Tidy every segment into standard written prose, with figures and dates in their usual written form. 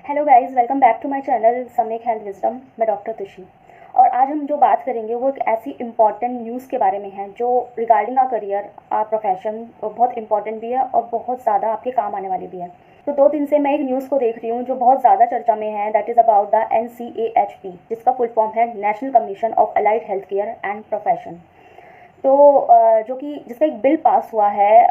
Hello guys, welcome back to my channel समेक health wisdom. मैं doctor Tushi और आज हम जो बात करेंगे वो एक ऐसी इम्पॉर्टेंट न्यूज़ के बारे में है जो regarding our career, our profession बहुत इंपॉर्टेंट भी है और बहुत ज़्यादा आपके काम आने वाली भी है। तो 2 दिन से मैं एक न्यूज़ को देख रही हूँ जो बहुत ज़्यादा चर्चा में है, that is about the NCAHP, जिसका फुल फॉर्म है national commission of allied health care and profession. तो जो कि जिसका एक बिल पास हुआ है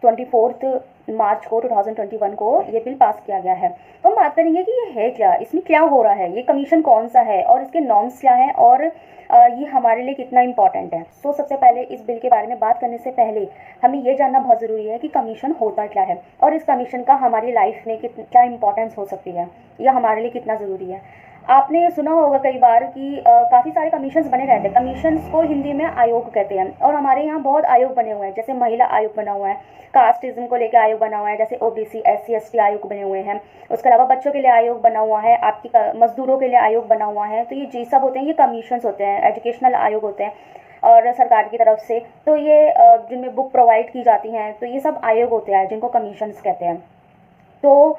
24 मार्च को 2021 को ये बिल पास किया गया है। तो हम बात करेंगे कि ये है क्या, इसमें क्या हो रहा है, ये कमीशन कौन सा है और इसके नॉर्म्स क्या हैं और ये हमारे लिए कितना इंपॉर्टेंट है। तो सबसे पहले इस बिल के बारे में बात करने से पहले हमें ये जानना बहुत ज़रूरी है कि कमीशन होता क्या है और इस कमीशन का हमारी लाइफ में क्या इंपॉर्टेंस हो सकती है या हमारे लिए कितना ज़रूरी है। आपने सुना होगा कई बार कि काफ़ी सारे कमीशंस बने रहते हैं। कमीशंस को हिंदी में आयोग कहते हैं और हमारे यहाँ बहुत आयोग बने हुए हैं, जैसे महिला आयोग बना हुआ है, कास्टिज्म को लेकर आयोग बना हुआ है, जैसे OBC SC ST आयोग बने हुए हैं। उसके अलावा बच्चों के लिए आयोग बना हुआ है, आपकी मजदूरों के लिए आयोग बना हुआ है। तो ये जी सब होते हैं, ये कमीशंस होते हैं, एजुकेशनल आयोग होते हैं और सरकार की तरफ से। तो ये जिनमें बुक प्रोवाइड की जाती हैं, तो ये सब आयोग होते हैं जिनको कमीशंस कहते हैं। तो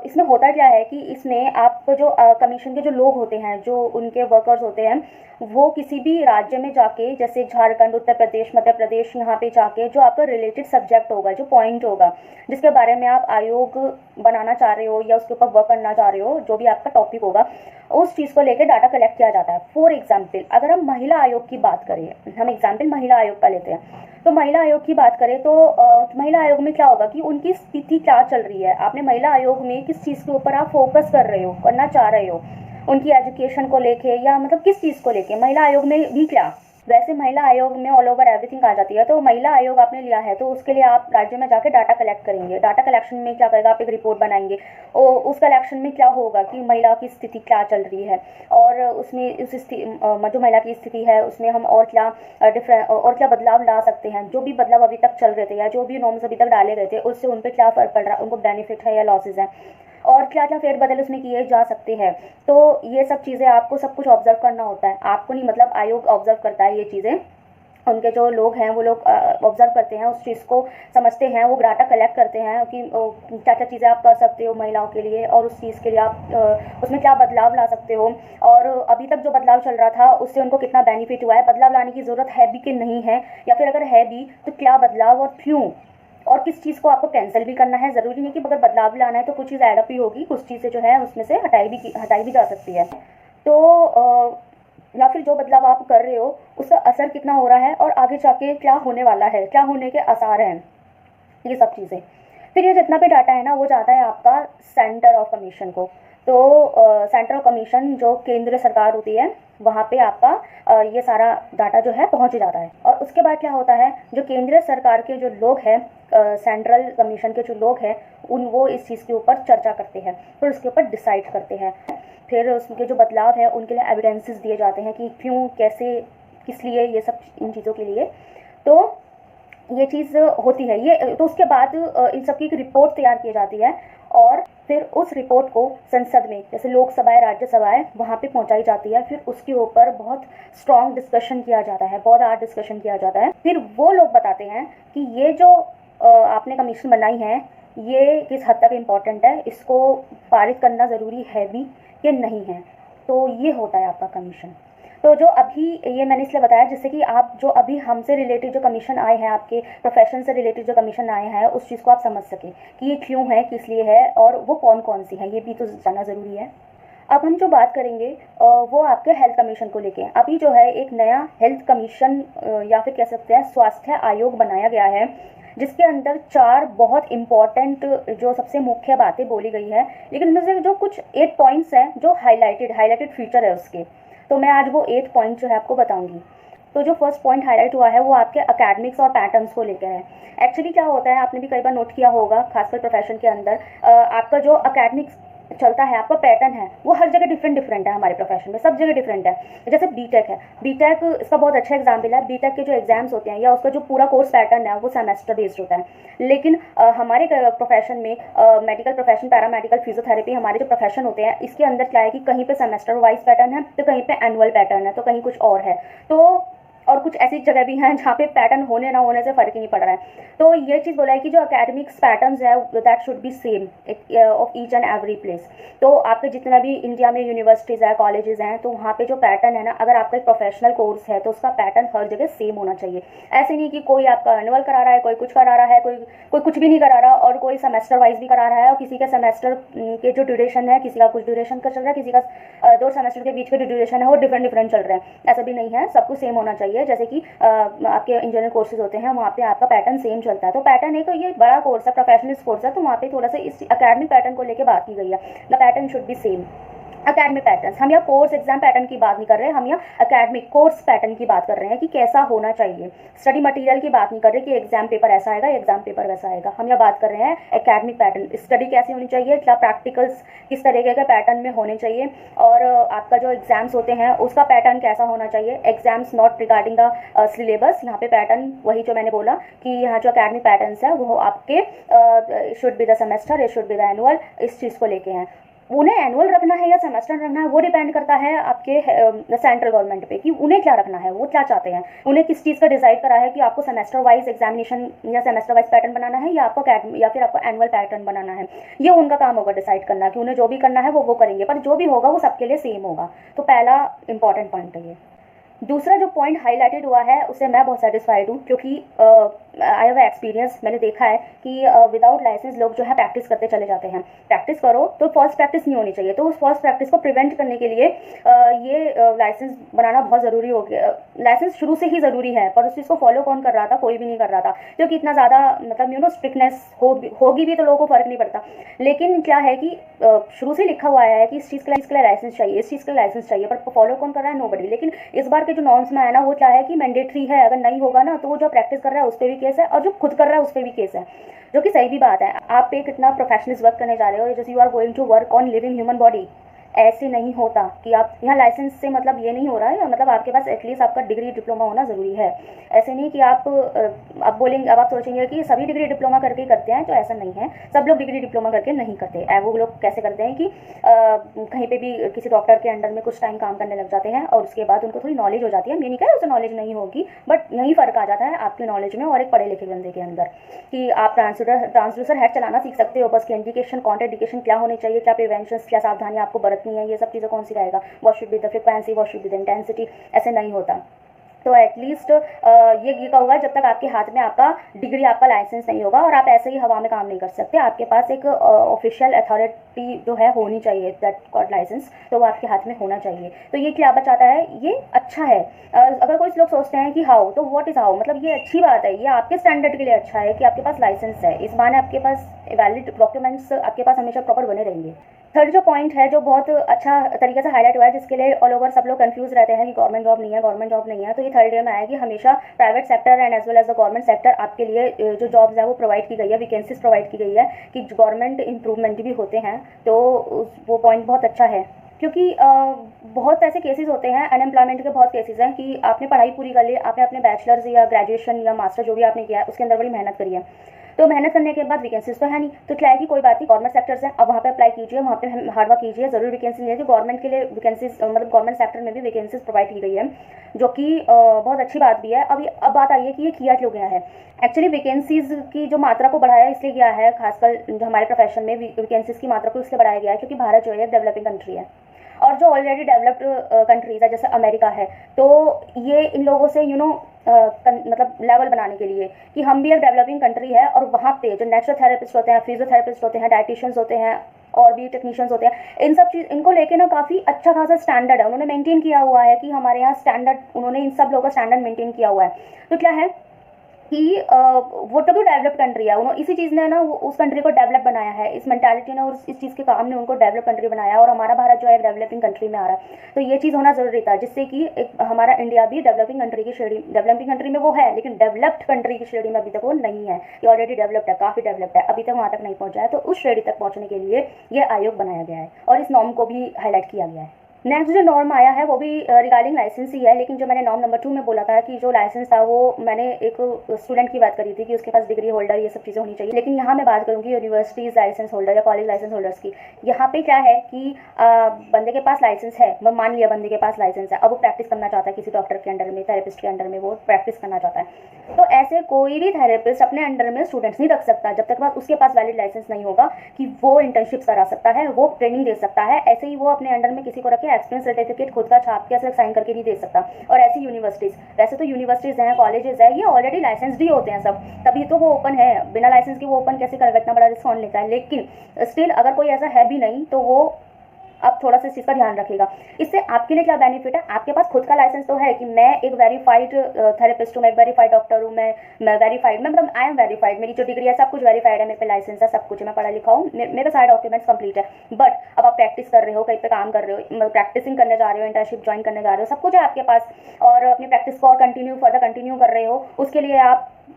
इसमें होता क्या है कि इसमें आपको जो कमीशन के जो लोग होते हैं, जो उनके वर्कर्स होते हैं, वो किसी भी राज्य में जाके, जैसे झारखंड, उत्तर प्रदेश, मध्य प्रदेश, यहाँ पे जाके जो आपका रिलेटेड सब्जेक्ट होगा, जो पॉइंट होगा जिसके बारे में आप आयोग बनाना चाह रहे हो या उसके ऊपर वर्क करना चाह रहे हो, जो भी आपका टॉपिक होगा, उस चीज़ को लेकर डाटा कलेक्ट किया जाता है। फॉर एग्जाम्पल, अगर हम महिला आयोग की बात करें, हम एग्जाम्पल महिला आयोग का लेते हैं, तो महिला आयोग की बात करें तो महिला आयोग में क्या होगा कि उनकी स्थिति क्या चल रही है, आपने महिला आयोग में किस चीज़ के ऊपर आप फोकस कर रहे हो, करना चाह रहे हो, उनकी एजुकेशन को लेके या मतलब किस चीज़ को लेके। महिला आयोग में भी क्या, वैसे महिला आयोग में ऑल ओवर एवरीथिंग आ जाती है। तो महिला आयोग आपने लिया है तो उसके लिए आप राज्य में जाके डाटा कलेक्ट करेंगे। डाटा कलेक्शन में क्या करेगा, आप एक रिपोर्ट बनाएंगे और उस कलेक्शन में क्या होगा कि महिला की स्थिति क्या चल रही है और उसमें जो महिला की स्थिति है उसमें हम और क्या बदलाव ला सकते हैं। जो भी बदलाव अभी तक चल रहे थे या जो भी नॉर्म्स अभी तक डाले गए थे उससे उन पर क्या फ़र्क पड़ रहा है, उनको बेनिफिट है या लॉसेज है और क्या क्या फेरबदल उसमें किए जा सकते हैं। तो ये सब चीज़ें आपको सब कुछ ऑब्जर्व करना होता है। आपको नहीं, मतलब आयोग ऑब्जर्व करता है ये चीज़ें, उनके जो लोग हैं वो लोग ऑब्जर्व करते हैं, उस चीज़ को समझते हैं, वो डाटा कलेक्ट करते हैं कि क्या क्या चीज़ें आप कर सकते हो महिलाओं के लिए और उस चीज़ के लिए आप उसमें क्या बदलाव ला सकते हो और अभी तक जो बदलाव चल रहा था उससे उनको कितना बेनिफिट हुआ है, बदलाव लाने की ज़रूरत है भी कि नहीं है, या फिर अगर है भी तो क्या बदलाव और क्यों, और किस चीज़ को आपको कैंसिल भी करना है। ज़रूरी नहीं कि अगर बदलाव भी लाना है तो कुछ चीज़ एडअप ही होगी, कुछ चीज़ें जो है उसमें से हटाई भी जा सकती है। तो या फिर जो बदलाव आप कर रहे हो उसका असर कितना हो रहा है और आगे जाके क्या होने वाला है, क्या होने के आसार हैं, ये सब चीज़ें। फिर ये जितना भी डाटा है ना वो जाता है आपका सेंटर ऑफ कमीशन को। तो सेंट्रल कमीशन जो केंद्र सरकार होती है वहाँ पे आपका ये सारा डाटा जो है पहुँच जाता है और उसके बाद क्या होता है, जो केंद्रीय सरकार के जो लोग हैं, सेंट्रल कमीशन के जो लोग हैं, वो इस चीज़ के ऊपर चर्चा करते हैं, फिर उसके ऊपर डिसाइड करते हैं। फिर उसके जो बदलाव है उनके लिए एविडेंसेस दिए जाते हैं कि क्यों, कैसे, किस लिए, ये सब इन चीज़ों के लिए। तो ये चीज़ होती है ये। तो उसके बाद इन सब की एक रिपोर्ट तैयार की जाती है और फिर उस रिपोर्ट को संसद में, जैसे लोकसभा है, राज्यसभा है, वहाँ पे पहुँचाई जाती है। फिर उसके ऊपर बहुत स्ट्रॉन्ग डिस्कशन किया जाता है, बहुत हार्ड डिस्कशन किया जाता है। फिर वो लोग बताते हैं कि ये जो आपने कमीशन बनाई है ये किस हद तक इम्पॉर्टेंट है, इसको पारित करना ज़रूरी है भी कि नहीं है। तो ये होता है आपका कमीशन। तो जो अभी ये मैंने इसलिए बताया जिससे कि आप जो अभी हमसे रिलेटेड जो कमीशन आए हैं, आपके प्रोफेशन से रिलेटेड जो कमीशन आए हैं, उस चीज़ को आप समझ सकें कि ये क्यों है, किस लिए है और वो कौन कौन सी है, ये भी तो जानना ज़रूरी है। अब हम जो बात करेंगे वो आपके हेल्थ कमीशन को लेके। अभी जो है एक नया हेल्थ कमीशन या फिर कह सकते हैं स्वास्थ्य आयोग बनाया गया है, जिसके अंदर 4 बहुत इम्पॉर्टेंट जो सबसे मुख्य बातें बोली गई है, लेकिन उनमें से जो कुछ 8 पॉइंट्स हैं जो हाईलाइटेड फीचर है उसके, तो मैं आज वो 8 पॉइंट जो है आपको बताऊंगी। तो जो फर्स्ट पॉइंट हाईलाइट हुआ है वो आपके एकेडमिक्स और पैटर्न्स को लेकर है। एक्चुअली क्या होता है, आपने भी कई बार नोट किया होगा, खासकर प्रोफेशन के अंदर आपका जो एकेडमिक्स चलता है, आपका पैटर्न है, वो हर जगह डिफरेंट है। हमारे प्रोफेशन में सब जगह डिफरेंट है। जैसे बीटेक है, बीटेक इसका बहुत अच्छा एग्जाम्पल है। बीटेक के जो एग्जाम्स होते हैं या उसका जो पूरा कोर्स पैटर्न है वो सेमेस्टर बेस्ड होता है, लेकिन हमारे प्रोफेशन में मेडिकल प्रोफेशन, पैरामेडिकल, फिजियोथेरेपी, हमारे जो प्रोफेशन होते हैं इसके अंदर क्या है कि कहीं पे सेमेस्टर वाइज पैटर्न है तो कहीं पे एनुअल पैटर्न है तो कहीं कुछ और है। तो और कुछ ऐसी जगह भी हैं जहाँ पे पैटर्न होने ना होने से फ़र्क ही नहीं पड़ रहा है। तो ये चीज़ बोला है कि जो एकेडमिक्स पैटर्न्स है that should be same of each and every place. तो आपके जितना भी इंडिया में यूनिवर्सिटीज़ है, कॉलेजेस हैं, तो वहाँ पे जो पैटर्न है ना, अगर आपका एक प्रोफेशनल कोर्स है तो उसका पैटर्न हर जगह सेम होना चाहिए। ऐसे नहीं कि कोई आपका एनुअल करा रहा है, कोई कुछ करा रहा है, कोई कुछ भी नहीं करा रहा, और कोई सेमेस्टर वाइज भी करा रहा है, और किसी के सेमेस्टर के जो ड्यूरेशन है, किसी का कुछ ड्यूरेशन का चल रहा है, किसी का 2 सेमेस्टर के बीच के जो ड्यूरेशन है वो डिफरेंट चल रहे हैं। ऐसा भी नहीं है, सब कुछ सेम होना चाहिए। जैसे कि आपके इंजीनियरिंग कोर्सेज होते हैं, वहाँ पे आपका पैटर्न सेम चलता है। तो पैटर्न है, तो ये बड़ा कोर्स है, प्रोफेशनल कोर्स है, तो वहाँ पे थोड़ा सा इस अकेडमिक पैटर्न को लेकर बात की गई है। The pattern should be same. Academic pattern, हम यहाँ कोर्स एग्जाम पैटर्न की बात नहीं कर रहे हैं, हम यहाँ अकेडमिक कोर्स पैटर्न की बात कर रहे हैं कि कैसा होना चाहिए। स्टडी मटेरियल की बात नहीं कर रहे कि एग्जाम पेपर ऐसा आएगा, एग्जाम पेपर वैसा आएगा। हम यहाँ बात कर रहे हैं एकेडमिक पैटर्न, स्टडी कैसी होनी चाहिए, क्या प्रैक्टिकल्स किस तरीके के पैटर्न में होने चाहिए, और आपका जो एग्जाम्स होते हैं उसका पैटर्न कैसा होना चाहिए। Exams not regarding the syllabus, यहाँ पे पैटर्न वही जो मैंने बोला कि यहाँ जो अकेडमिक पैटर्न्स है वो आपके should be the semester, it should be the annual, इस चीज़ को लेके हैं। उन्हें एनुअल रखना है या सेमेस्टर रखना है वो डिपेंड करता है आपके सेंट्रल गवर्नमेंट पे कि उन्हें क्या रखना है, वो क्या चाहते हैं। उन्हें किस चीज़ का डिसाइड करा है कि आपको सेमेस्टर वाइज एग्जामिनेशन या सेमेस्टर वाइज पैटर्न बनाना है या आपको या फिर आपको एनुअल पैटर्न बनाना है। ये उनका काम होगा डिसाइड करना कि उन्हें जो भी करना है वो करेंगे, पर जो भी होगा वो सबके लिए सेम होगा। तो पहला इंपॉर्टेंट पॉइंट है ये। दूसरा जो पॉइंट हाईलाइटेड हुआ है उससे मैं बहुत सेटिस्फाइड हूँ, क्योंकि आई हैव एक्सपीरियंस, मैंने देखा है कि विदाउट लाइसेंस लोग जो है प्रैक्टिस करते चले जाते हैं। प्रैक्टिस करो तो फर्स्ट प्रैक्टिस नहीं होनी चाहिए, तो उस फर्स्ट प्रैक्टिस को प्रिवेंट करने के लिए ये लाइसेंस बनाना बहुत ज़रूरी हो गया। लाइसेंस शुरू से ही ज़रूरी है, पर उस चीज़ को फॉलो कौन कर रहा था, कोई भी नहीं कर रहा था, क्योंकि इतना ज़्यादा मतलब स्ट्रिक्टनेस होगी भी तो लोगों को फ़र्क नहीं पड़ता। लेकिन क्या है कि शुरू से लिखा हुआ है कि इस चीज़ के लिए लाइसेंस चाहिए, इस चीज़ के लिए लाइसेंस चाहिए, पर फॉलो कौन कर रहा है, नोबडी। लेकिन इस बार के जो नॉर्म्स में आया ना वो क्या है कि मैंडेटरी है, अगर नहीं होगा ना तो वो जो प्रैक्टिस कर रहा है उस पर भी केस है, और जो खुद कर रहा है उस पर भी केस है, जो कि सही भी बात है। आप एक इतना प्रोफेशनल वर्क करने जा रहे हो, जैसे you are going to work on living human body. ऐसे नहीं होता कि आप यहाँ लाइसेंस से मतलब ये नहीं हो रहा है, मतलब आपके पास एटलीस्ट आपका डिग्री डिप्लोमा होना ज़रूरी है। ऐसे नहीं कि आप बोलेंगे, अब आप सोचेंगे कि सभी डिग्री डिप्लोमा करके ही करते हैं, तो ऐसा नहीं है। सब लोग डिग्री डिप्लोमा करके नहीं करते। वो लोग कैसे करते हैं कि कहीं पे भी किसी डॉक्टर के अंडर में कुछ टाइम काम करने लग जाते हैं, और उसके बाद उनको थोड़ी नॉलेज हो जाती है। ये नहीं कह रहे उसे नॉलेज नहीं होगी, बट यही फ़र्क आ जाता है आपकी नॉलेज में और एक पढ़े लिखे बंदे के अंदर, कि आप ट्रांसड्यूसर हेड चलाना सीख सकते हो, बस इंडिकेशन कॉन्ट्राइंडिकेशन क्या होनी चाहिए, क्या प्रिवेंशन, क्या सावधानी आपको बरतनी है, ये सब चीज़ें कौन सिखाएगा। What should be the frequency, what should be the intensity, ऐसे नहीं होता। तो एटलीस्ट ये का होगा जब तक आपके हाथ में आपका डिग्री, आपका लाइसेंस नहीं होगा, और आप ऐसे ही हवा में काम नहीं कर सकते। आपके पास एक ऑफिशियल अथॉरिटी जो है होनी चाहिए, दैट गॉट लाइसेंस, तो वो आपके हाथ में होना चाहिए। तो ये क्या बचाता है, ये अच्छा है। अगर कोई लोग सोचते हैं कि हाउ, तो व्हाट इज़ हाउ, मतलब ये अच्छी बात है, ये आपके स्टैंडर्ड के लिए अच्छा है कि आपके पास लाइसेंस है। इस बहाने आपके पास वैलिड डॉक्यूमेंट्स आपके पास हमेशा प्रॉपर बने रहेंगे। थर्ड जो पॉइंट है जो बहुत अच्छा तरीके से हाईलाइट हुआ है, जिसके लिए ऑल ओवर सब लोग कंफ्यूज रहते हैं कि गवर्नमेंट जॉब नहीं है, गवर्नमेंट जॉब नहीं है, तो ये थर्ड ईयर में आया कि हमेशा private sector and as well as the government sector आपके लिए जो जॉब्स है वो प्रोवाइड की गई है, वैकेंसीज प्रोवाइड की गई है कि गवर्नमेंट इंप्रूवमेंट भी होते हैं। तो वो पॉइंट बहुत अच्छा है, क्योंकि बहुत ऐसे केसेस होते हैं, अनएम्प्लॉयमेंट के बहुत केसेस हैं कि आपने पढ़ाई पूरी कर ली, आपने अपने बैचलर्स या ग्रेजुएशन या मास्टर जो भी आपने किया है उसके अंदर बड़ी मेहनत करी है, तो मेहनत करने के बाद वैकेंसीज तो है नहीं, तो क्या है कि कोई बात नहीं, गवर्नमेंट सेक्टर्स हैं, अब वहाँ पे अप्लाई कीजिए, वहाँ पे हार्डवर्क कीजिए, जरूर वैकेंसी नहीं है। जो गवर्नमेंट के लिए वैकेंसीज, मतलब गवर्नमेंट सेक्टर में भी वैकेंसीज प्रोवाइड की गई है, जो कि बहुत अच्छी बात भी है। अब बात आई है कि ये किया क्यों गया है। एक्चुअली वैकेंसीज की जो मात्रा को बढ़ाया इसलिए गया है, खासकर जो हमारे प्रोफेशन में वैकेंसीज की मात्रा को इसलिए बढ़ाया गया है क्योंकि भारत जो है एक डेवलपिंग कंट्री है, और जो ऑलरेडी डेवलप्ड कंट्रीज़ है जैसे अमेरिका है, तो ये इन लोगों से मतलब लेवल बनाने के लिए कि हम भी एक डेवलपिंग कंट्री है, और वहाँ पे जो नेचुरल थेरेपिस्ट होते हैं, फिजियोथेरेपिस्ट होते हैं, डाइटिशियंस होते हैं, और भी टेक्नीशियंस होते हैं, इन सब चीज़ इनको लेके ना काफ़ी अच्छा खासा स्टैंडर्ड है उन्होंने मेंटेन किया हुआ है, कि हमारे यहाँ स्टैंडर्ड, उन्होंने इन सब लोगों का स्टैंडर्ड मेंटेन किया हुआ है। तो क्या है कि वो तो भी डेवलप्ड कंट्री है, उन्होंने इसी चीज़ ने ना उस कंट्री को डेवलप बनाया है, इस मेंटालिटी ने और इस चीज़ के काम ने उनको डेवलप कंट्री बनाया, और हमारा भारत जो है एक डेवलपिंग कंट्री में आ रहा है। तो ये चीज़ होना ज़रूरी था, जिससे कि एक हमारा इंडिया भी डेवलपिंग कंट्री की श्रेणी, डेवलपिंग कंट्री में वो है, लेकिन डेवलप्ड कंट्री की श्रेणी में अभी तक वो नहीं है। ये ऑलरेडी डेवलप्ड है, काफ़ी डेवलप्ड है, अभी तक वहाँ तक नहीं पहुँचा है। तो उस श्रेणी तक पहुँचने के लिए ये आयोग बनाया गया है, और इस नॉर्म को भी हाईलाइट किया गया है। नेक्स्ट जो नॉर्म आया है वो भी रिगार्डिंग लाइसेंस ही है, लेकिन जो मैंने नॉर्म नंबर 2 में बोला था कि जो लाइसेंस था वो मैंने एक स्टूडेंट की बात करी थी कि उसके पास डिग्री होल्डर ये सब चीज़ें होनी चाहिए, लेकिन यहाँ मैं बात करूँगी यूनिवर्सिटीज़ लाइसेंस होल्डर या कॉलेज लाइसेंस होल्डर्स की। यहाँ पे क्या है कि बंदे के पास लाइसेंस है, मैं मान लिया बंदे के पास लाइसेंस है, अब वो प्रैक्टिस करना चाहता है किसी डॉक्टर के अंडर में, थेरेपिस्ट के अंडर में वो प्रैक्टिस करना चाहता है, तो ऐसे कोई भी थेरेपिस्ट अपने अंडर में स्टूडेंट्स नहीं रख सकता जब तक उसके पास वैलिड लाइसेंस नहीं होगा कि वो इंटर्नशिप करा सकता है, वो ट्रेनिंग दे सकता है। ऐसे ही वो अपने अंडर में किसी को रख के एक्सपीरियंस सर्टिफिकेट खुद का छाप के साइन करके नहीं दे सकता। और ऐसी यूनिवर्सिटीज़, वैसे तो यूनिवर्सिटीज़ हैं, कॉलेजेस हैं, ये ऑलरेडी लाइसेंस्ड ही होते हैं सब, तभी तो वो ओपन है। बिना लाइसेंस के वो ओपन कैसे करेगा, इतना बड़ा रिस्क कौन लेता है। लेकिन स्टिल अगर कोई ऐसा है भी नहीं तो वो अब थोड़ा सा इस चीज़ का ध्यान रखिएगा। इससे आपके लिए क्या बेनिफिट है, आपके पास खुद का लाइसेंस तो है कि मैं एक वेरीफाइड थेरेपिस्ट हूँ, मैं एक वेरीफाइड डॉक्टर हूँ, मैं वेरीफाइड, मैं मतलब आई एम वेरीफाइड, मेरी जो डिग्री है सब कुछ वेरीफाइड है, मेरे पे लाइसेंस है, सब कुछ मैं पढ़ा लिखा हूँ, मेरे सारे डॉक्यूमेंट्स कंप्लीट है। बट अब आप प्रैक्टिस कर रहे हो, कहीं पे काम कर रहे हो, प्रैक्टिसिंग करने जा रहे हो, इंटर्नशिप ज्वाइन करने जा रहे हो, सब कुछ है आपके पास, और अपनी प्रैक्टिस को और कंटिन्यू कर रहे हो, उसके लिए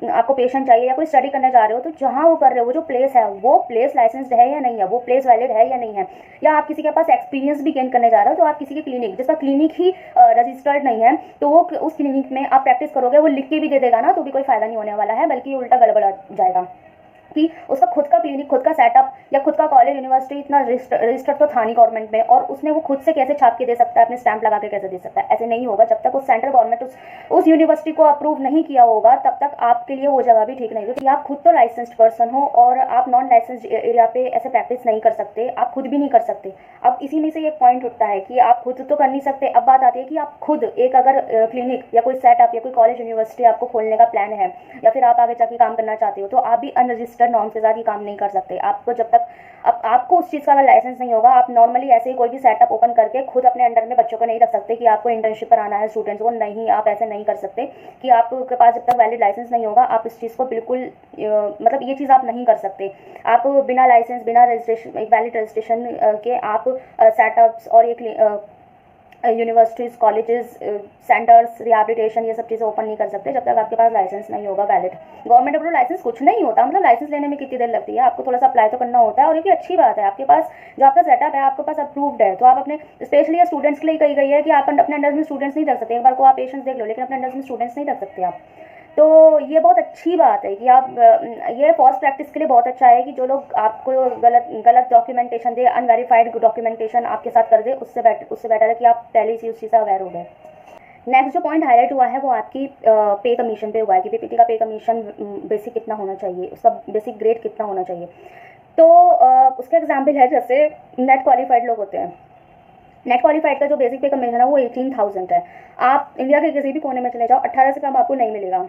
आपको पेशेंट चाहिए, या कोई स्टडी करने जा रहे हो, तो जहाँ वो कर रहे हो वो जो प्लेस है वो प्लेस लाइसेंस्ड है या नहीं है, वो प्लेस वैलिड है या नहीं है, या आप किसी के पास एक्सपीरियंस भी गेन करने जा रहे हो, तो आप किसी के क्लिनिक जिसका क्लिनिक ही रजिस्टर्ड नहीं है, तो वो उस क्लिनिक में आप प्रैक्टिस करोगे, वो लिख के भी दे देगा ना, तो भी कोई फायदा नहीं होने वाला है, बल्कि उल्टा गड़बड़ा जाएगा कि उसका खुद का क्लिनिक, खुद का सेटअप या खुद का कॉलेज यूनिवर्सिटी इतना रजिस्टर्ड तो था नहीं गवर्नमेंट में, और उसने वो खुद से कैसे छाप के दे सकता है, अपने स्टैंप लगा के कैसे दे सकता है। ऐसे नहीं होगा, जब तक उस सेंट्रल गवर्नमेंट उस यूनिवर्सिटी को अप्रूव नहीं किया होगा तब तक आपके लिए वो जगह भी ठीक नहीं होगी। आप खुद तो लाइसेंस्ड पर्सन हो और आप नॉन लाइसेंस्ड एरिया पे ऐसे प्रैक्टिस नहीं कर सकते, आप खुद भी नहीं कर सकते। अब इसी में से एक पॉइंट उठता है कि आप खुद तो कर नहीं सकते, अब बात आती है कि आप खुद एक अगर क्लिनिक या कोई सेटअप या कोई कॉलेज यूनिवर्सिटी आपको खोलने का प्लान है, या फिर आप आगे जाके काम करना चाहते हो, तो आप भी अनरजिस्टर्ड नॉर्म के साथ ही काम नहीं कर सकते। आपको जब तक अब आपको उस चीज़ का अगर लाइसेंस नहीं होगा, आप नॉर्मली ऐसे ही कोई भी सेटअप ओपन करके खुद अपने अंडर में बच्चों को नहीं रख सकते कि आपको इंटर्नशिप कराना है स्टूडेंट्स को, नहीं, आप ऐसे नहीं कर सकते कि आपके पास जब तक वैलिड लाइसेंस नहीं होगा आप इस चीज़ को बिल्कुल मतलब ये चीज़ आप नहीं कर सकते। आप बिना लाइसेंस, बिना रजिस्ट्रेशन, एक वैलिड रजिस्ट्रेशन के आप सेटअप्स और ये यूनिवर्सिटीज़, कॉलेजेस, सेंटर्स, रिहैबिलिटेशन, ये सब चीज़ें ओपन नहीं कर सकते जब तक आपके पास लाइसेंस नहीं होगा वैलिड। गवर्नमेंट अप्रूव लाइसेंस कुछ नहीं होता, मतलब लाइसेंस लेने में कितनी देर लगती है, आपको थोड़ा सा अप्लाई तो करना होता है, और ये भी अच्छी बात है, आपके पास जो आपका सेटअप है आपके पास अप्रूव्ड है, तो आप अपने स्पेशली स्टूडेंट्स के लिए कही गई है कि आप अपने अंडर में स्टूडेंट्स नहीं रख सकते। एक बार को आप पेशेंट्स देख लो, लेकिन अपने अंडर में स्टूडेंट्स नहीं रख सकते आप। तो ये बहुत अच्छी बात है कि आप ये फॉल्स प्रैक्टिस के लिए बहुत अच्छा है कि जो लोग आपको गलत डॉक्यूमेंटेशन दे, अनवेरीफाइड डॉक्यूमेंटेशन आपके साथ कर दे, उससे बेटर है कि आप पहले से उस चीज़ से अवेयर हो गए। नेक्स्ट जो पॉइंट हाईलाइट हुआ है वो आपकी पे कमीशन पे हुआ है कि पीपीटी का पे कमीशन बेसिक कितना होना चाहिए, उसका बेसिक ग्रेड कितना होना चाहिए। तो उसका एग्जाम्पल है, जैसे नेट क्वालिफाइड लोग होते हैं, नेट क्वालिफाइड का जो बेसिक पे कमीशन है वो 18,000 है। आप इंडिया के किसी भी कोने में चले जाओ, 18 से कम आपको नहीं मिलेगा,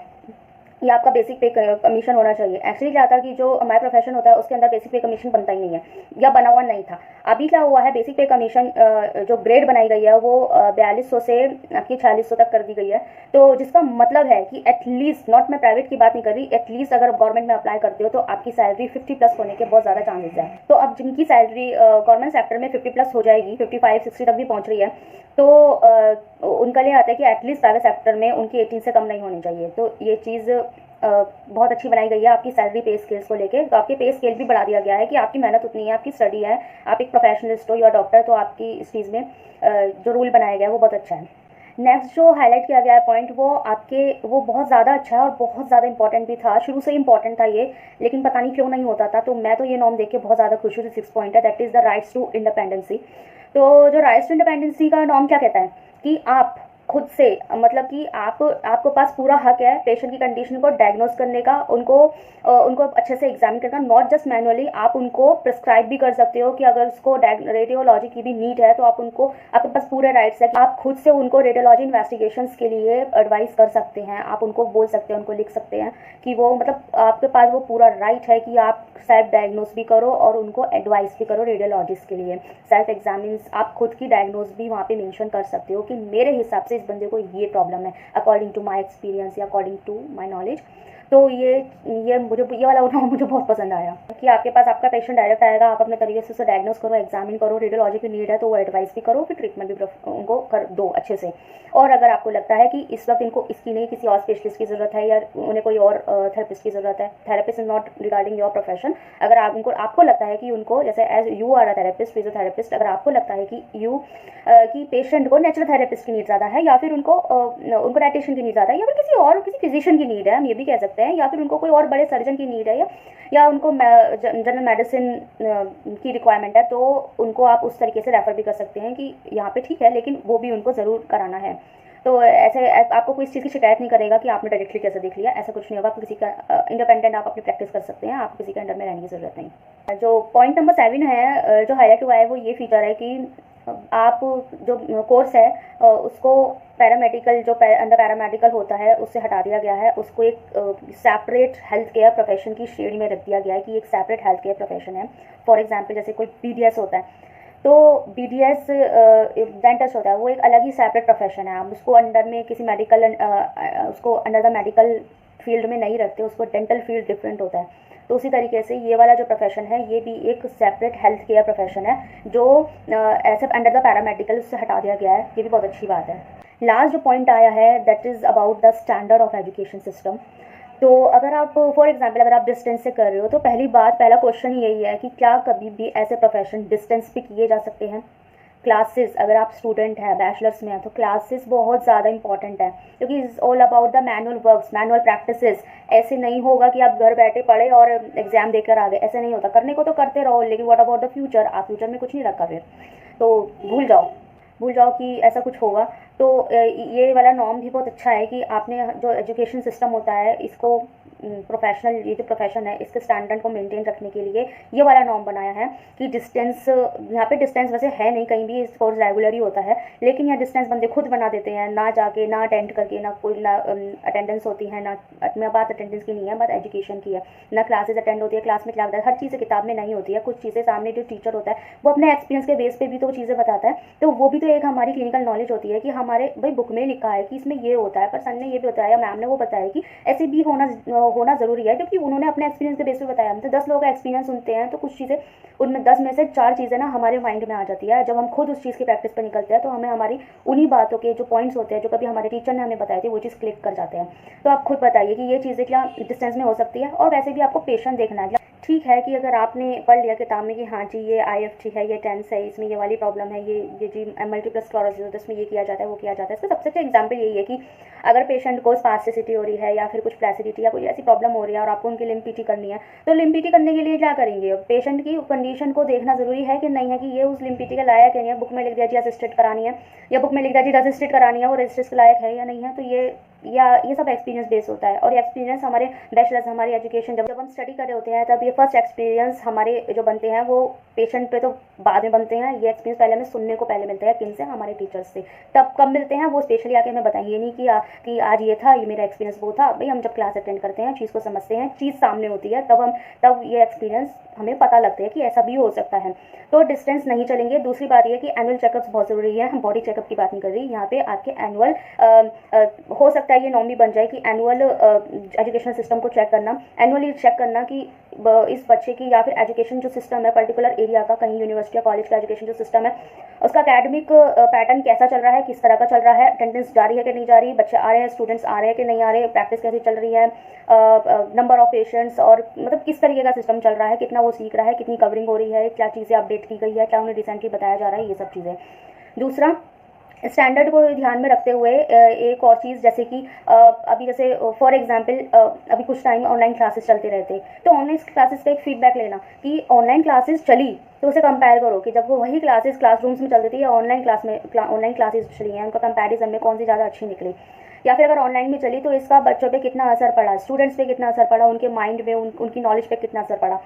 ये आपका बेसिक पे कमीशन होना चाहिए। एक्चुअली क्या था कि जो हमारा प्रोफेशन होता है उसके अंदर बेसिक पे कमीशन बनता ही नहीं है, या बना हुआ नहीं था। अभी क्या हुआ है, बेसिक पे कमीशन जो ग्रेड बनाई गई है वो 4200 से आपकी 4600 तक कर दी गई है, तो जिसका मतलब है कि एटलीस्ट, नॉट मैं प्राइवेट की बात नहीं कर रही, एटलीस्ट अगर गवर्नमेंट में अप्लाई करते हो तो आपकी सैलरी 50+ होने के बहुत ज़्यादा चांसेस है। तो अब जिनकी सैलरी गवर्नमेंट सेक्टर में 50+ हो जाएगी, 55-60 तक भी पहुँच रही है, तो उनका लिए आता है कि एटलीस्ट प्राइवेट सेक्टर में उनकी 18 से कम नहीं होनी चाहिए। तो ये चीज़ बहुत अच्छी बनाई गई है आपकी सैलरी पे स्केल्स को लेके। तो आपके पे स्केल भी बढ़ा दिया गया है कि आपकी मेहनत उतनी है, आपकी स्टडी है, आप एक प्रोफेशनलिस्ट हो या डॉक्टर, तो आपकी इस चीज़ में जो रूल बनाया गया है वो बहुत अच्छा है। नेक्स्ट जो हाईलाइट किया गया है पॉइंट वो बहुत ज़्यादा अच्छा है और बहुत ज़्यादा इंपॉर्टेंट भी था, शुरू से इंपॉर्टेंट था ये, लेकिन पता नहीं क्यों नहीं होता था। तो मैं तो ये नॉर्म देख के बहुत ज़्यादा खुश हूँ। 6 पॉइंट है, that is the rights to independency. तो जो राइट्स टू इंडिपेंडेंसी का नॉर्म क्या कहता है कि आप खुद से, मतलब कि आपको पास पूरा हक है पेशेंट की कंडीशन को डायग्नोस करने का, उनको अच्छे से एग्जामिन करना, नॉट जस्ट मैनुअली, आप उनको प्रिस्क्राइब भी कर सकते हो कि अगर उसको रेडियोलॉजी की भी नीड है तो आपके पास पूरे राइट्स है कि आप खुद से उनको रेडियोलॉजी इन्वेस्टिगेशंस के लिए एडवाइस कर सकते हैं, आप उनको बोल सकते हैं, उनको लिख सकते हैं कि वो, मतलब आपके पास वो पूरा राइट है कि आप सेल्फ डायग्नोस भी करो और उनको एडवाइस भी करो रेडियोलॉजिस्ट के लिए। सेल्फ एग्जामिन्स, आप खुद की डायग्नोस भी वहाँ पे मेंशन कर सकते हो कि मेरे हिसाब से इस बंदे को ये प्रॉब्लम है अकॉर्डिंग टू माय एक्सपीरियंस या अकॉर्डिंग टू माय नॉलेज। तो ये मुझे ये वाला नॉर्म मुझे बहुत पसंद आया कि आपके पास आपका पेशेंट डायरेक्ट आएगा, आप अपने तरीके से उसे डायग्नोस करो, एग्जामिन करो, रेडियोलॉजी की नीड है तो वो एडवाइस भी करो, फिर ट्रीटमेंट भी उनको कर दो अच्छे से। और अगर आपको लगता है कि इस वक्त इनको इसकी नहीं किसी और स्पेशलिस्ट की ज़रूरत है या उन्हें कोई और थेरेपिस्ट की ज़रूरत है, therapist is not regarding your profession, अगर आपको लगता है कि उनको जैसे as you are a therapist, physiotherapist, अगर आपको लगता है कि कि पेशेंट को नेचुरल थेरेपिस्ट की नीड ज़्यादा है या फिर उनको डायटिशियन की नीड ज़्यादा है या फिर किसी फिजिशियन की नीड है, हम ये भी कह सकते हैं, या फिर उनको कोई और बड़े सर्जन की नीड है या उनको जनरल मेडिसिन की रिक्वायरमेंट है, तो उनको आप उस तरीके से रेफ़र भी कर सकते हैं कि यहाँ पे ठीक है लेकिन वो भी उनको ज़रूर कराना है। तो ऐसे आपको कोई इस चीज़ की शिकायत नहीं करेगा कि आपने डायरेक्टली कैसे देख लिया, ऐसा कुछ नहीं होगा। आप किसी का इंडिपेंडेंट आप अपनी प्रैक्टिस कर सकते हैं, आप किसी के अंडर में रहने की ज़रूरत नहीं। जो पॉइंट नंबर 7 है जो हाईलाइट हुआ है वो ये फीचर है कि आप जो कोर्स है उसको पैरामेडिकल जो अंडर पैरामेडिकल होता है उससे हटा दिया गया है, उसको एक सेपरेट हेल्थ केयर प्रोफेशन की श्रेणी में रख दिया गया है कि एक सेपरेट हेल्थ केयर प्रोफेशन है। फॉर एग्जांपल जैसे कोई BDS होता है तो BDS डेंटिस्ट होता है, वो एक अलग ही सेपरेट प्रोफेशन है। आप उसको अंडर में किसी मेडिकल उसको अंडर द मेडिकल फील्ड में नहीं रखते, उसको डेंटल फील्ड डिफरेंट होता है। तो उसी तरीके से ये वाला जो प्रोफेशन है ये भी एक सेपरेट हेल्थ केयर प्रोफेशन है जो ऐसे अंडर द पैरामेडिकल उससे हटा दिया गया है, ये भी बहुत अच्छी बात है। लास्ट जो पॉइंट आया है that is about the standard of education system. तो अगर आप फॉर एग्जांपल अगर आप डिस्टेंस से कर रहे हो तो पहला क्वेश्चन यही है कि क्या कभी भी ऐसे प्रोफेशन डिस्टेंस पे किए जा सकते हैं। क्लासेस अगर आप स्टूडेंट हैं बैचलर्स में हैं तो क्लासेस बहुत ज़्यादा इंपॉर्टेंट है क्योंकि is all about the manual works, manual practices. ऐसे नहीं होगा कि आप घर बैठे पढ़े और एग्जाम देकर आ गए, ऐसे नहीं होता। करने को तो करते रहो लेकिन व्हाट अबाउट द फ्यूचर, आप फ्यूचर में कुछ नहीं रखा फिर तो भूल जाओ कि ऐसा कुछ होगा। तो ये वाला नॉर्म भी बहुत अच्छा है कि आपने जो एजुकेशन सिस्टम होता है इसको प्रोफेशनल ये जो प्रोफेशन है इसके स्टैंडर्ड को मेंटेन रखने के लिए ये वाला नॉर्म बनाया है कि डिस्टेंस, यहाँ पे डिस्टेंस वैसे है नहीं, कहीं भी कोर्स रेगुलर ही होता है, लेकिन यहाँ डिस्टेंस बंदे खुद बना देते हैं, ना जाके ना अटेंड करके, ना कोई ना अटेंडेंस होती है, ना मैं बात अटेंडेंस की नहीं है, बात एजुकेशन की है, ना क्लासेस अटेंड होती है, क्लास में क्या होता है, हर चीज़ किताब में नहीं होती है, कुछ चीज़ें सामने जो टीचर होता है वो अपने एक्सपीरियंस के बेस पे भी तो चीज़ें बताता है, तो वो भी तो एक हमारी क्लिनिकल नॉलेज होती है कि हमारे भाई बुक में लिखा है कि इसमें ये होता है, पर सर ने ये भी बताया, मैम ने वो बताया कि ऐसे भी होना ज़रूरी है क्योंकि उन्होंने अपने एक्सपीरियंस के बेस पे बताया। हम तो 10 लोगों का एक्सपीरियंस सुनते हैं तो कुछ चीज़ें उनमें 10 में से 4 चीज़ें ना हमारे माइंड में आ जाती है। जब हम खुद उस चीज़ की प्रैक्टिस पर निकलते हैं तो हमें हमारी उन्हीं बातों के जो पॉइंट्स होते हैं जो कभी हमारे टीचर ने हमें बताए थे वो चीज़ क्लिक कर जाते हैं। तो आप खुद बताइए कि ये चीज़ें क्या डिस्टेंस में हो सकती है। और वैसे भी आपको पेशेंट देखना है। ठीक है कि अगर आपने पढ़ लिया किताब में कि हाँ जी ये IFT है, ये टेंस है, इसमें ये वाली प्रॉब्लम है, ये जी मल्टीपल स्क्लेरोसिस होता है, इसमें ये किया जाता है वो किया जाता है। इसका सबसे अच्छा एग्जांपल यही है कि अगर पेशेंट को स्पास्टिसिटी हो रही है या फिर कुछ फ्लैसिडिटी या कोई ऐसी प्रॉब्लम हो रही है और आपको उनकी लिम्फ PT करनी है तो लिम्फ PT करने के लिए क्या करेंगे, पेशेंट की कंडीशन को देखना जरूरी है कि नहीं है कि ये उस लिम्फ PT के लायक है, नहीं है बुक में लिख दिया जी असिस्टेड करानी है या बुक में लिख दिया जी रजिस्ट्रेट करानी है, वो रजिस्ट्रेट के लायक है या नहीं है। तो ये सब एक्सपीरियंस बेस होता है और ये एक्सपीरियंस हमारे बैचलर्स हमारी एजुकेशन जब हम स्टडी कर रहे होते हैं तब ये फर्स्ट एक्सपीरियंस हमारे जो बनते हैं वो पेशेंट पे तो बाद में बनते हैं। ये एक्सपीरियंस पहले हमें सुनने को पहले मिलता है, किन से, हमारे टीचर्स से। तब कब मिलते हैं वो स्पेशली आके हमें बताएंगे, नहीं कि आज ये था, ये मेरा एक्सपीरियंस वो था। भाई हम जब क्लास अटेंड करते हैं, चीज़ को समझते हैं, चीज़ सामने होती है, तब ये एक्सपीरियंस हमें पता लगता है कि ऐसा भी हो सकता है। तो डिस्टेंस नहीं चलेंगे। दूसरी बात ये कि एनुअल चेकअप्स बहुत ज़रूरी है। हम बॉडी चेकअप की बात नहीं कर रही यहाँ पे, आपके एनुअल हो सकता है ये नॉर्म भी बन जाए कि एनुअल एजुकेशन सिस्टम को चेक करना, एनुअली चेक करना कि इस बच्चे की या फिर एजुकेशन जो सिस्टम है पर्टिकुलर एरिया का, कहीं यूनिवर्सिटी या कॉलेज का एजुकेशन जो सिस्टम है उसका एकेडमिक पैटर्न कैसा चल रहा है, किस तरह का चल रहा है, अटेंडेंस जा रही है कि नहीं जा रही, बच्चे आ रहे हैं, स्टूडेंट्स आ रहे हैं कि नहीं आ रहे, प्रैक्टिस कैसी चल रही है, नंबर ऑफ पेशेंट्स और मतलब किस तरीके का सिस्टम चल रहा है, कितना वो सीख रहा है, कितनी कवरिंग हो रही है, क्या चीज़ें अपडेट की गई है, क्या उन्हें रिसेंटली बताया जा रहा है, ये सब चीज़ें। दूसरा, स्टैंडर्ड को ध्यान में रखते हुए एक और चीज़ जैसे कि अभी जैसे फॉर एग्जांपल अभी कुछ टाइम ऑनलाइन क्लासेस चलते रहते, तो ऑनलाइन क्लासेस का एक फीडबैक लेना कि ऑनलाइन क्लासेस चली तो उसे कंपेयर करो कि जब वो वही क्लासेस क्लासरूम्स में चलती थी या ऑनलाइन क्लासेस चली हैं, उनका कंपैरिजन में कौन सी ज़्यादा अच्छी निकली, या फिर अगर ऑनलाइन में चली तो इसका बच्चों पे कितना असर पड़ा, स्टूडेंट्स पे कितना असर पड़ा, उनके माइंड में उनकी नॉलेज पे कितना असर पड़ा,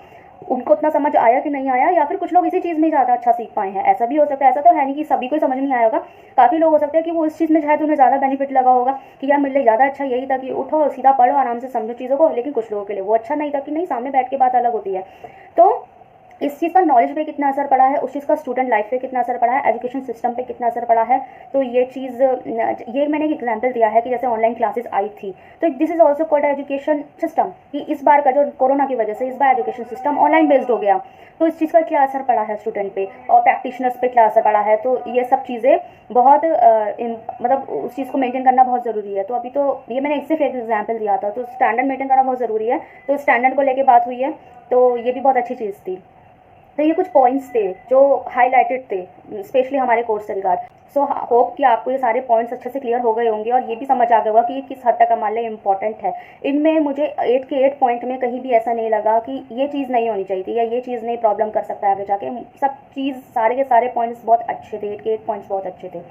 उनको इतना समझ आया कि नहीं आया, या फिर कुछ लोग इसी चीज़ में ज़्यादा अच्छा सीख पाए हैं। ऐसा भी हो सकता है, ऐसा तो है नहीं कि सभी को समझ नहीं आया होगा। काफ़ी लोग हो सकते हैं कि वो इस चीज़ में शायद उन्हें ज़्यादा बेनिफिट लगा होगा कि यार मेरे लिए ज़्यादा अच्छा यही था कि उठो सीधा पढ़ो आराम से समझो चीज़ों को, लेकिन कुछ लोगों के लिए वो अच्छा नहीं था कि नहीं सामने बैठ के बात अलग होती है। तो इस चीज़ का नॉलेज पे कितना असर पड़ा है, उस चीज़ का स्टूडेंट लाइफ पे कितना असर पड़ा है, एजुकेशन सिस्टम पे कितना असर पड़ा है। तो ये चीज़, ये मैंने एक एग्जांपल दिया है कि जैसे ऑनलाइन क्लासेस आई थी, तो this is also called education system, कि इस बार का जो कोरोना की वजह से इस बार एजुकेशन सिस्टम ऑनलाइन बेस्ड हो गया, तो इस चीज़ का क्या असर पड़ा है स्टूडेंट पे और प्रैक्टिशनर्स पे क्या असर पड़ा है। तो ये सब चीज़ें बहुत मतलब उस चीज़ को मेंटेन करना बहुत ज़रूरी है। तो अभी तो ये मैंने सिर्फ एक एग्जाम्पल दिया था, तो स्टैंडर्ड मेंटेन करना बहुत ज़रूरी है। तो स्टैंडर्ड को लेकर बात हुई है, तो ये भी बहुत अच्छी चीज़ थी। तो ये कुछ पॉइंट्स थे जो हाईलाइटेड थे स्पेशली हमारे कोर्स से रिगार्ड। सो होप कि आपको ये सारे पॉइंट्स अच्छे से क्लियर हो गए होंगे और ये भी समझ आ गया होगा कि ये किस हद तक हमारे लिए इंपॉर्टेंट है। इनमें मुझे 8 के 8 पॉइंट में कहीं भी ऐसा नहीं लगा कि ये चीज़ नहीं होनी चाहिए थी या ये चीज़ नहीं प्रॉब्लम कर सकता है आगे जाके। सब चीज़ सारे के सारे पॉइंट्स बहुत अच्छे थे, 8 के 8 पॉइंट्स बहुत अच्छे थे।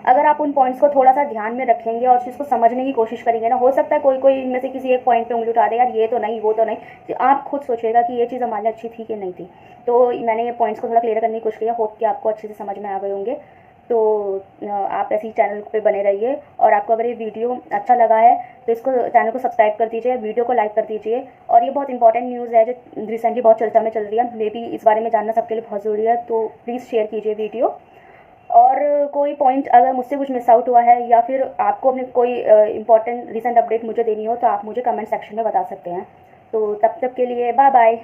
अगर आप उन पॉइंट्स को थोड़ा सा ध्यान में रखेंगे और चीज़ को समझने की कोशिश करेंगे ना, हो सकता है कोई कोई इनमें से किसी एक पॉइंट पे उंगली उठा दे, यार ये तो नहीं वो तो नहीं, तो आप खुद सोचिएगा कि ये चीज़ हमारे लिए अच्छी थी कि नहीं थी। तो मैंने ये पॉइंट्स को थोड़ा क्लियर करने की कोशिश किया, होप कि आपको अच्छे से समझ में आ गए होंगे। तो आप ऐसे ही चैनल पे बने रहिए, और आपको अगर ये वीडियो अच्छा लगा है तो इसको चैनल को सब्सक्राइब कर दीजिए, वीडियो को लाइक कर दीजिए। और ये बहुत इंपॉर्टेंट न्यूज़ है जो रिसेंटली बहुत चर्चा में चल रही है, मे बी इस बारे में जानना सबके लिए बहुत ज़रूरी है, तो प्लीज़ शेयर कीजिए वीडियो। और कोई पॉइंट अगर मुझसे कुछ मिस आउट हुआ है या फिर आपको अपने कोई इंपॉर्टेंट रिसेंट अपडेट मुझे देनी हो, तो आप मुझे कमेंट सेक्शन में बता सकते हैं। तो तब तक के लिए बाय बाय।